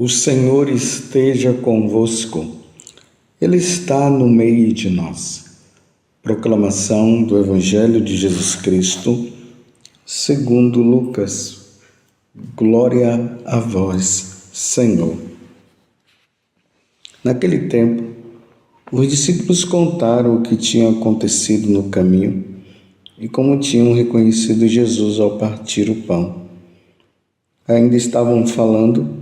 O Senhor esteja convosco, Ele está no meio de nós. Proclamação do Evangelho de Jesus Cristo, segundo Lucas. Glória a vós, Senhor. Naquele tempo, os discípulos contaram o que tinha acontecido no caminho e como tinham reconhecido Jesus ao partir o pão. Ainda estavam falando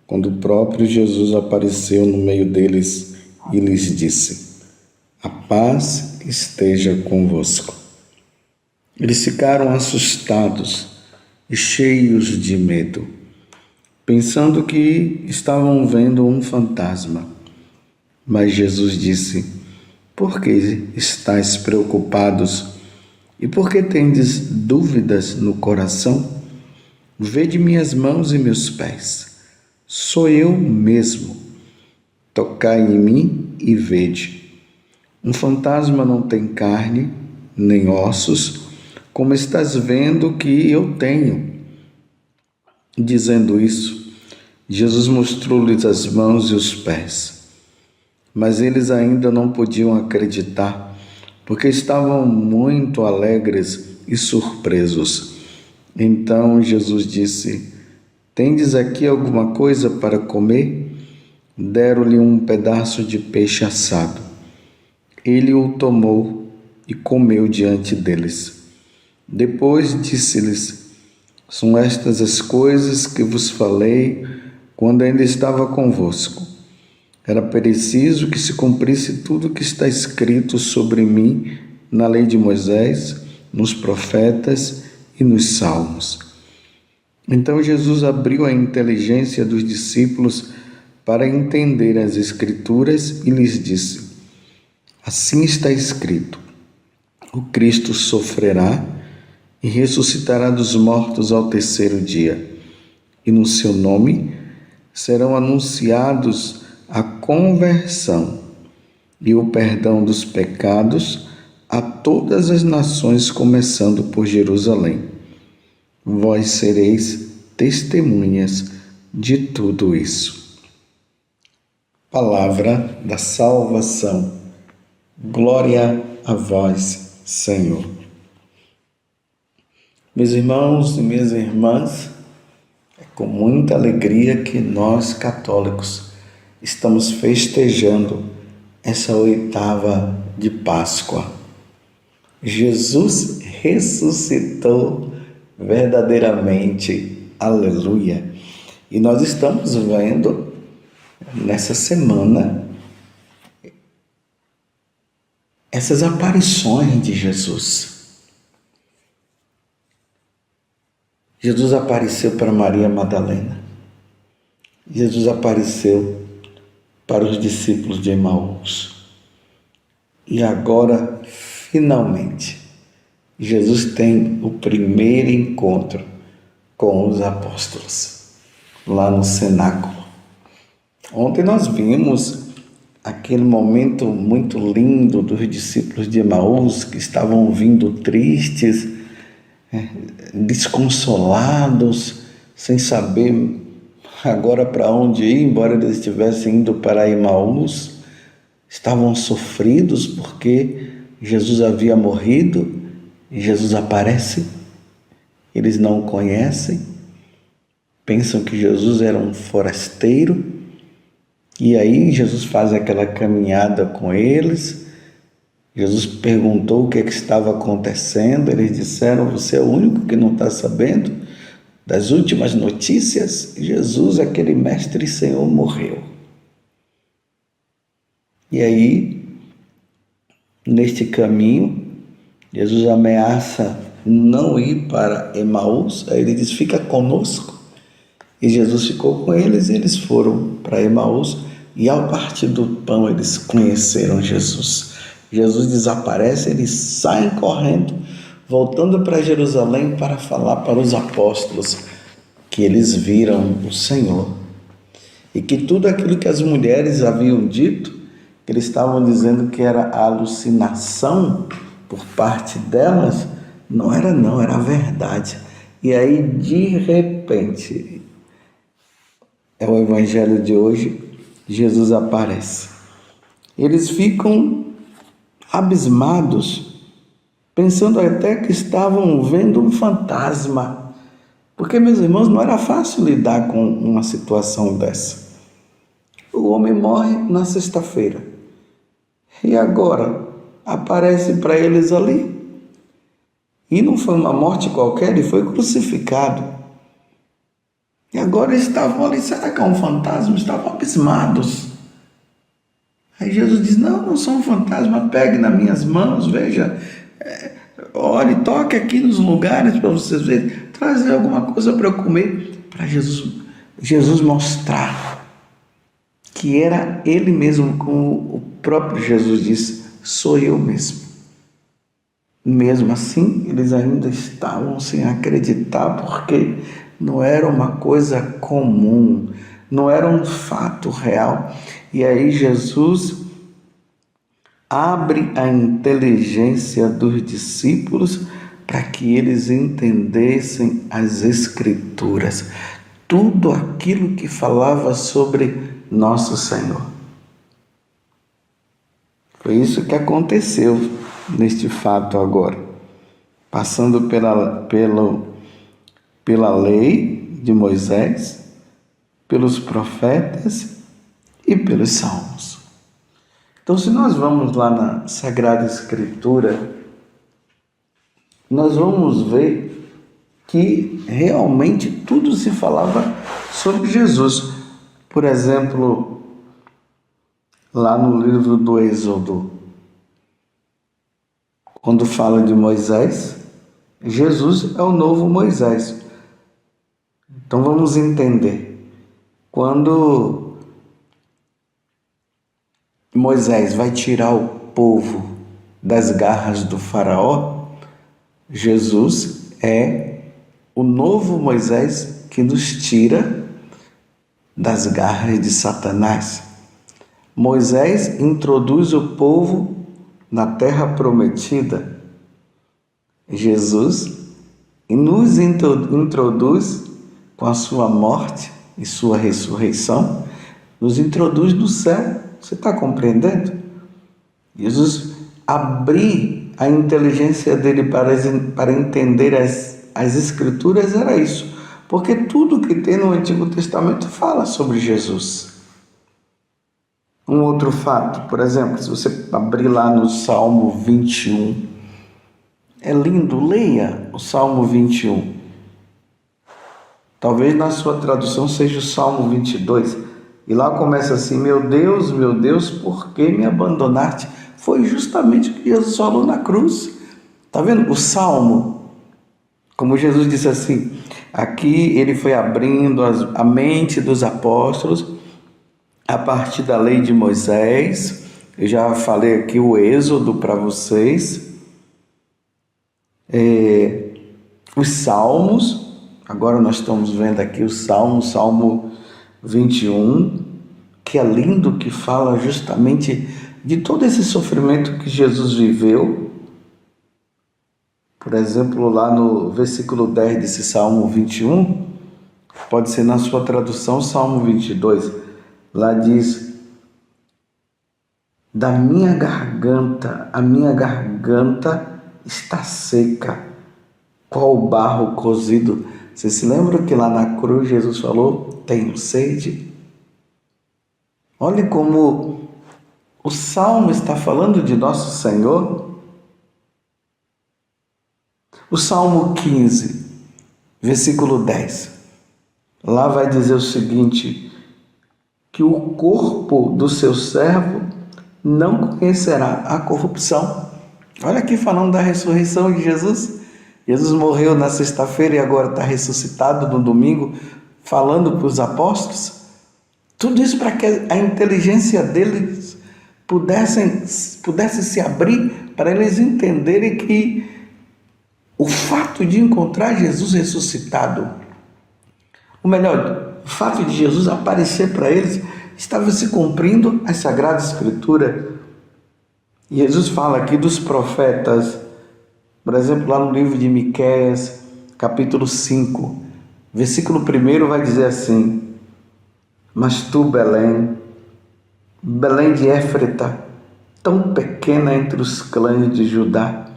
quando o próprio Jesus apareceu no meio deles e lhes disse: "A paz esteja convosco." Eles ficaram assustados e cheios de medo, pensando que estavam vendo um fantasma. Mas Jesus disse: "Por que estáis preocupados e por que tendes dúvidas no coração? Vede minhas mãos e meus pés. Sou eu mesmo. Tocai em mim e vede. Um fantasma não tem carne, nem ossos, como estás vendo que eu tenho." Dizendo isso, Jesus mostrou-lhes as mãos e os pés. Mas eles ainda não podiam acreditar, porque estavam muito alegres e surpresos. Então Jesus disse: "Tendes aqui alguma coisa para comer?" Deram-lhe um pedaço de peixe assado. Ele o tomou e comeu diante deles. Depois disse-lhes: "São estas as coisas que vos falei quando ainda estava convosco. Era preciso que se cumprisse tudo o que está escrito sobre mim na lei de Moisés, nos profetas e nos salmos." Então Jesus abriu a inteligência dos discípulos para entender as Escrituras e lhes disse: "Assim está escrito: o Cristo sofrerá e ressuscitará dos mortos ao terceiro dia, e no seu nome serão anunciados a conversão e o perdão dos pecados a todas as nações, começando por Jerusalém. Vós sereis testemunhas de tudo isso." Palavra da salvação. Glória a vós, Senhor. Meus irmãos e minhas irmãs, é com muita alegria que nós católicos estamos festejando essa oitava de Páscoa. Jesus ressuscitou verdadeiramente, aleluia. E nós estamos vendo nessa semana essas aparições de Jesus. Jesus apareceu para Maria Madalena. Jesus apareceu para os discípulos de Emaús. E agora, finalmente, Jesus tem o primeiro encontro com os apóstolos, lá no cenáculo. Ontem nós vimos aquele momento muito lindo dos discípulos de Emaús, que estavam vindo tristes, desconsolados, sem saber agora para onde ir, embora eles estivessem indo para Emaús. Estavam sofridos porque Jesus havia morrido e Jesus aparece. Eles não o conhecem, pensam que Jesus era um forasteiro. E aí Jesus faz aquela caminhada com eles. Jesus perguntou o que estava acontecendo. Eles disseram: "Você é o único que não está sabendo das últimas notícias? Jesus, aquele mestre e Senhor, morreu." E aí, neste caminho, Jesus ameaça não ir para Emaús. Aí ele diz: "Fica conosco." E Jesus ficou com eles e eles foram para Emaús. E ao partir do pão, eles conheceram Jesus. Jesus desaparece, eles saem correndo, voltando para Jerusalém para falar para os apóstolos que eles viram o Senhor. E que tudo aquilo que as mulheres haviam dito, que eles estavam dizendo que era alucinação por parte delas, não, era verdade. E aí, de repente, é o evangelho de hoje, Jesus aparece. Eles ficam abismados, pensando até que estavam vendo um fantasma. Porque, meus irmãos, não era fácil lidar com uma situação dessa. O homem morre na sexta-feira. E agora aparece para eles ali. E não foi uma morte qualquer, ele foi crucificado. E agora eles estavam ali, será que é um fantasma? Estavam abismados. Aí Jesus diz, não sou um fantasma, pegue nas minhas mãos, veja, olhe, toque aqui nos lugares para vocês verem, trazer alguma coisa para eu comer, para Jesus mostrar que era Ele mesmo, como o próprio Jesus disse, sou eu mesmo. Mesmo assim, eles ainda estavam sem acreditar, porque não era uma coisa comum, não era um fato real. E aí Jesus abre a inteligência dos discípulos para que eles entendessem as Escrituras, tudo aquilo que falava sobre nosso Senhor. Foi isso que aconteceu neste fato agora, passando pela lei de Moisés, pelos profetas e pelos salmos. Então, se nós vamos lá na Sagrada Escritura, nós vamos ver que realmente tudo se falava sobre Jesus. Por exemplo, lá no livro do Êxodo, quando fala de Moisés, Jesus é o novo Moisés. Então vamos entender. Quando Moisés vai tirar o povo das garras do faraó, Jesus é o novo Moisés que nos tira das garras de Satanás. Moisés introduz o povo na terra prometida. Jesus nos introduz com a sua morte e sua ressurreição, nos introduz no céu. Você está compreendendo? Jesus abrir a inteligência dele para entender as Escrituras era isso, porque tudo que tem no Antigo Testamento fala sobre Jesus. Um outro fato, por exemplo, se você abrir lá no Salmo 21, é lindo, leia o Salmo 21. Talvez na sua tradução seja o Salmo 22, e lá começa assim, meu Deus, por que me abandonaste? Foi justamente o que Jesus falou na cruz. Está vendo? O Salmo, como Jesus disse assim, aqui ele foi abrindo a mente dos apóstolos, a partir da lei de Moisés. Eu já falei aqui o Êxodo para vocês, os Salmos. Agora nós estamos vendo aqui o Salmo 21, que é lindo, que fala justamente de todo esse sofrimento que Jesus viveu. Por exemplo, lá no versículo 10 desse Salmo 21, pode ser na sua tradução Salmo 22, lá diz, a minha garganta está seca, qual barro cozido. Você se lembra que lá na cruz Jesus falou, tenho sede? Olhe como o Salmo está falando de nosso Senhor. O Salmo 15, versículo 10, lá vai dizer o seguinte, que o corpo do seu servo não conhecerá a corrupção. Olha aqui falando da ressurreição de Jesus. Jesus morreu na sexta-feira e agora está ressuscitado no domingo, falando para os apóstolos. Tudo isso para que a inteligência deles pudesse se abrir, para eles entenderem que o fato de encontrar Jesus ressuscitado, ou melhor, o fato de Jesus aparecer para eles, estava se cumprindo a Sagrada Escritura. Jesus fala aqui dos profetas, por exemplo, lá no livro de Miqueias, capítulo 5, versículo 1 vai dizer assim, Mas tu, Belém, Belém de Éfrata, tão pequena entre os clãs de Judá,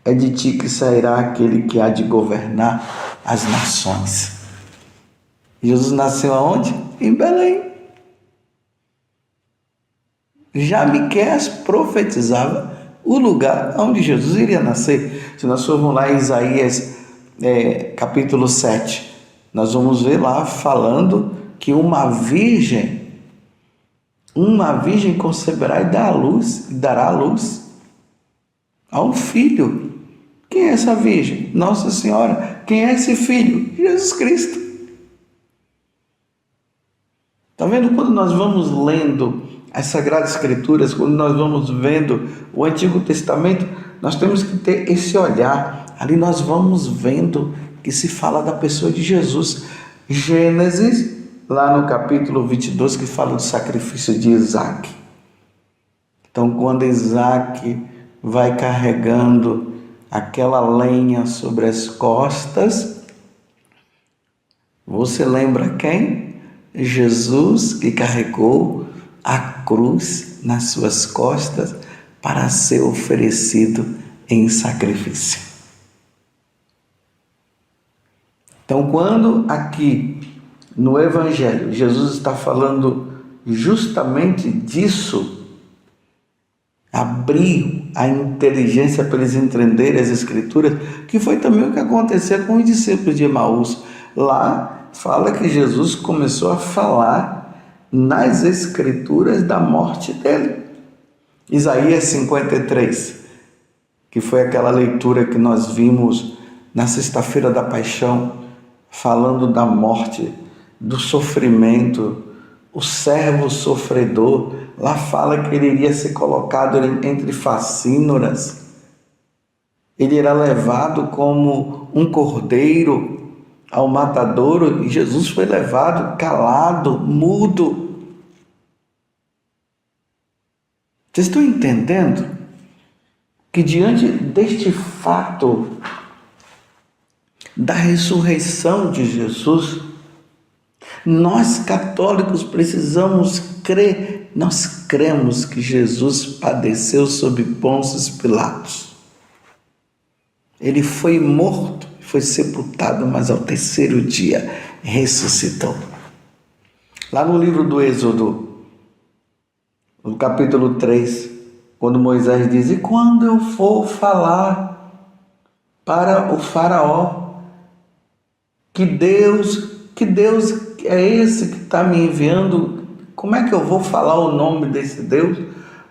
é de ti que sairá aquele que há de governar as nações. Jesus nasceu aonde? Em Belém. Já Miqueias profetizava o lugar onde Jesus iria nascer. Se nós formos lá em Isaías capítulo 7, nós vamos ver lá falando que uma virgem conceberá e dará à luz a um filho. Quem é essa virgem? Nossa Senhora. Quem é esse filho? Jesus Cristo. Está vendo? Quando nós vamos lendo as Sagradas Escrituras, quando nós vamos vendo o Antigo Testamento, nós temos que ter esse olhar. Ali nós vamos vendo que se fala da pessoa de Jesus. Gênesis, lá no capítulo 22, que fala do sacrifício de Isaac. Então, quando Isaac vai carregando aquela lenha sobre as costas, você lembra quem? Jesus, que carregou a cruz nas suas costas para ser oferecido em sacrifício. Então, quando aqui no Evangelho Jesus está falando justamente disso, abriu a inteligência para eles entenderem as Escrituras, que foi também o que aconteceu com os discípulos de Emaús. Lá fala que Jesus começou a falar nas Escrituras da morte dele. Isaías 53, que foi aquela leitura que nós vimos na sexta-feira da paixão, falando da morte, do sofrimento, o servo sofredor. Lá fala que ele iria ser colocado entre facínoras, ele era levado como um cordeiro ao matadouro, e Jesus foi levado calado, mudo. Vocês estão entendendo que diante deste fato da ressurreição de Jesus, nós católicos precisamos crer. Nós cremos que Jesus padeceu sob Pôncio Pilatos. Ele foi morto, foi sepultado, mas ao terceiro dia ressuscitou. Lá no livro do Êxodo, no capítulo 3, quando Moisés diz: e quando eu for falar para o faraó que Deus é esse que está me enviando, como é que eu vou falar o nome desse Deus?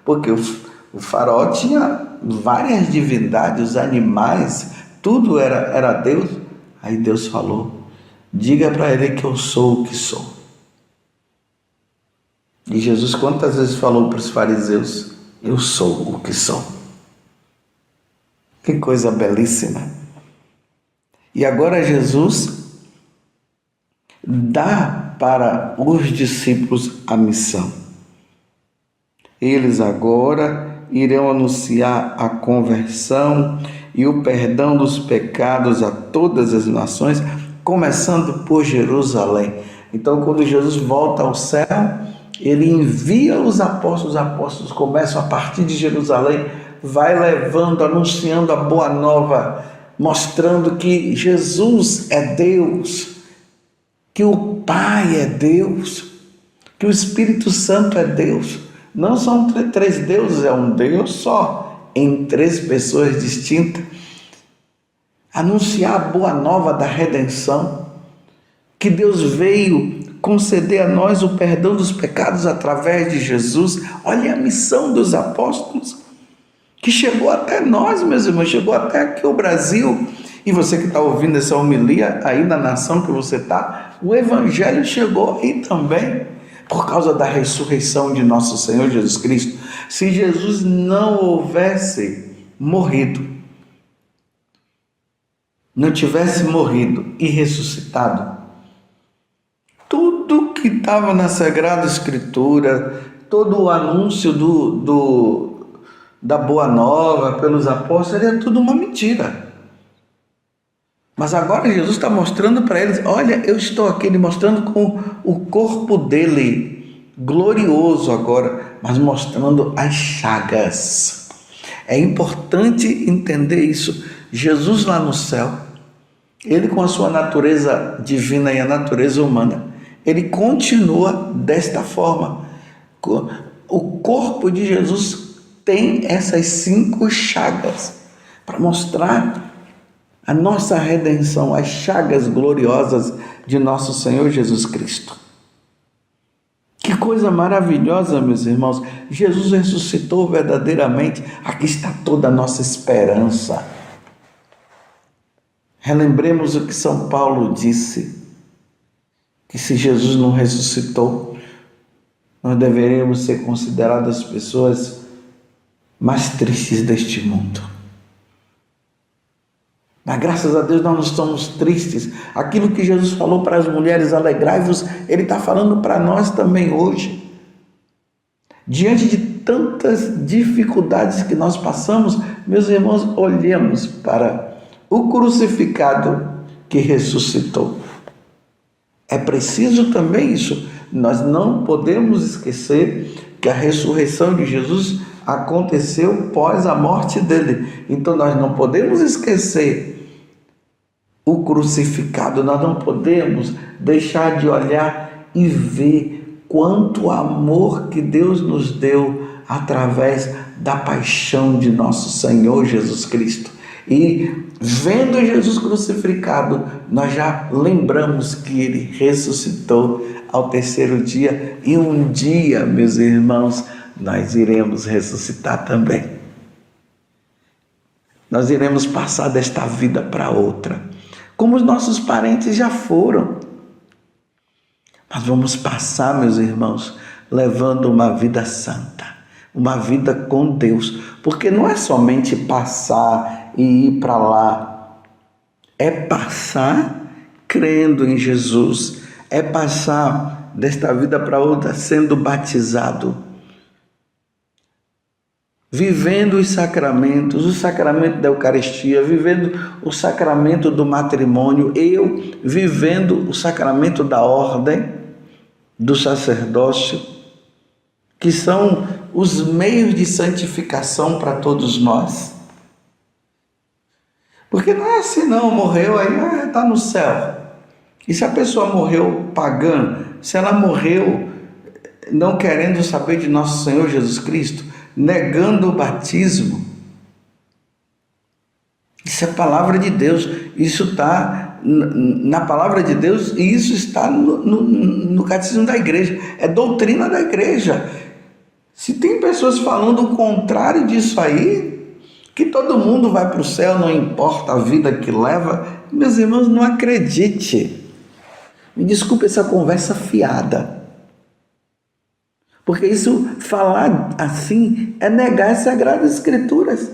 Porque o faraó tinha várias divindades, os animais, tudo era Deus. Aí Deus falou: diga para ele que eu sou o que sou. E Jesus quantas vezes falou para os fariseus: eu sou o que sou. Que coisa belíssima. E agora Jesus dá para os discípulos a missão. Eles agora irão anunciar a conversão e o perdão dos pecados a todas as nações, começando por Jerusalém. Então, quando Jesus volta ao céu, ele envia os apóstolos começam a partir de Jerusalém, vai levando, anunciando a boa nova, mostrando que Jesus é Deus, que o Pai é Deus, que o Espírito Santo é Deus. Não são três deuses, é um Deus só, em três pessoas distintas. Anunciar a boa nova da redenção, que Deus veio conceder a nós o perdão dos pecados através de Jesus. Olha a missão dos apóstolos, que chegou até nós, meus irmãos, chegou até aqui o Brasil. E você que está ouvindo essa homilia aí na nação que você está, o Evangelho chegou aí também, por causa da ressurreição de nosso Senhor Jesus Cristo. Se Jesus não houvesse morrido, não tivesse morrido e ressuscitado, tudo que estava na Sagrada Escritura, todo o anúncio da Boa Nova pelos apóstolos, era tudo uma mentira. Mas agora Jesus está mostrando para eles, olha, eu estou aqui, ele mostrando com o corpo dele, glorioso agora, mas mostrando as chagas. É importante entender isso. Jesus lá no céu, ele com a sua natureza divina e a natureza humana, ele continua desta forma. O corpo de Jesus tem essas 5 chagas para mostrar a nossa redenção, as chagas gloriosas de nosso Senhor Jesus Cristo. Que coisa maravilhosa, meus irmãos. Jesus ressuscitou verdadeiramente. Aqui está toda a nossa esperança. Relembremos o que São Paulo disse, que se Jesus não ressuscitou, nós deveríamos ser consideradas as pessoas mais tristes deste mundo. Mas graças a Deus nós não estamos tristes. Aquilo que Jesus falou para as mulheres, alegrai-vos, Ele está falando para nós também hoje. Diante de tantas dificuldades que nós passamos, meus irmãos, olhemos para o crucificado que ressuscitou. É preciso também isso. Nós não podemos esquecer que a ressurreição de Jesus aconteceu pós a morte dele. Então nós não podemos esquecer o crucificado, nós não podemos deixar de olhar e ver quanto amor que Deus nos deu através da paixão de nosso Senhor Jesus Cristo. E vendo Jesus crucificado, nós já lembramos que Ele ressuscitou ao 3º dia, e um dia, meus irmãos, nós iremos ressuscitar também. Nós iremos passar desta vida para outra, como os nossos parentes já foram. Mas vamos passar, meus irmãos, levando uma vida santa, uma vida com Deus, porque não é somente passar e ir para lá, é passar crendo em Jesus, é passar desta vida para outra sendo batizado, vivendo os sacramentos, o sacramento da Eucaristia, vivendo o sacramento do matrimônio, eu vivendo o sacramento da ordem, do sacerdócio, que são os meios de santificação para todos nós. Porque não é assim não, morreu, aí está no céu. E se a pessoa morreu pagã, se ela morreu não querendo saber de nosso Senhor Jesus Cristo, negando o batismo, isso é palavra de Deus, isso está na palavra de Deus e isso está no catecismo da igreja, é doutrina da igreja. Se tem pessoas falando o contrário disso aí, que todo mundo vai para o céu, não importa a vida que leva, meus irmãos, não acredite. Me desculpe essa conversa fiada. Porque isso, falar assim, é negar as Sagradas Escrituras.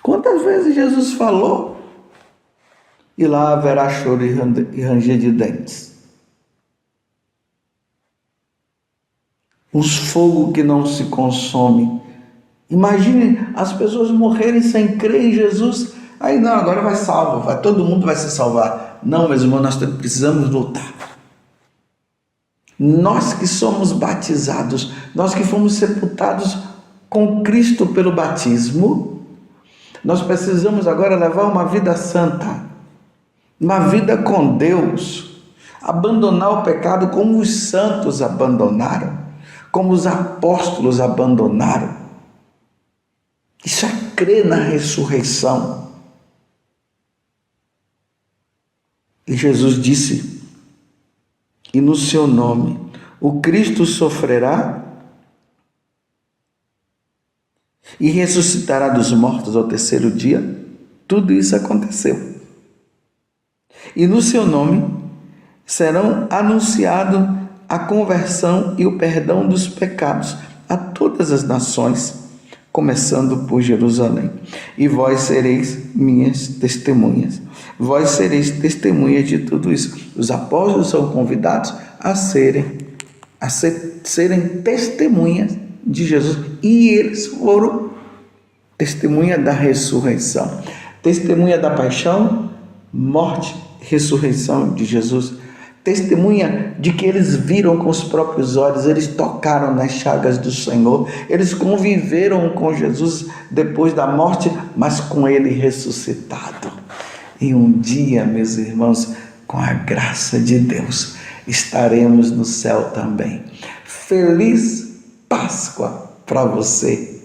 Quantas vezes Jesus falou? E lá haverá choro e ranger de dentes. Os fogo que não se consome. Imagine as pessoas morrerem sem crer em Jesus. Aí não, agora vai salvo, todo mundo vai se salvar. Não, meus irmãos, nós precisamos lutar. Nós que somos batizados, nós que fomos sepultados com Cristo pelo batismo, nós precisamos agora levar uma vida santa, uma vida com Deus, abandonar o pecado como os santos abandonaram, como os apóstolos abandonaram. Isso é crer na ressurreição. E Jesus disse, e no seu nome, o Cristo sofrerá e ressuscitará dos mortos ao 3º dia. Tudo isso aconteceu. E no seu nome serão anunciados a conversão e o perdão dos pecados a todas as nações, começando por Jerusalém. E vós sereis minhas testemunhas. Vós sereis testemunhas de tudo isso. Os apóstolos são convidados a serem testemunhas de Jesus. E eles foram testemunha da ressurreição. Testemunha da paixão, morte, ressurreição de Jesus. Testemunha de que eles viram com os próprios olhos, eles tocaram nas chagas do Senhor, eles conviveram com Jesus depois da morte, mas com Ele ressuscitado. E um dia, meus irmãos, com a graça de Deus, estaremos no céu também. Feliz Páscoa para você.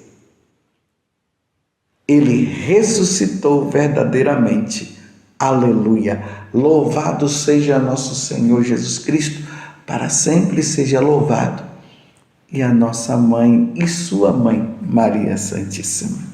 Ele ressuscitou verdadeiramente. Aleluia! Louvado seja nosso Senhor Jesus Cristo, para sempre seja louvado. E a nossa mãe e sua mãe, Maria Santíssima.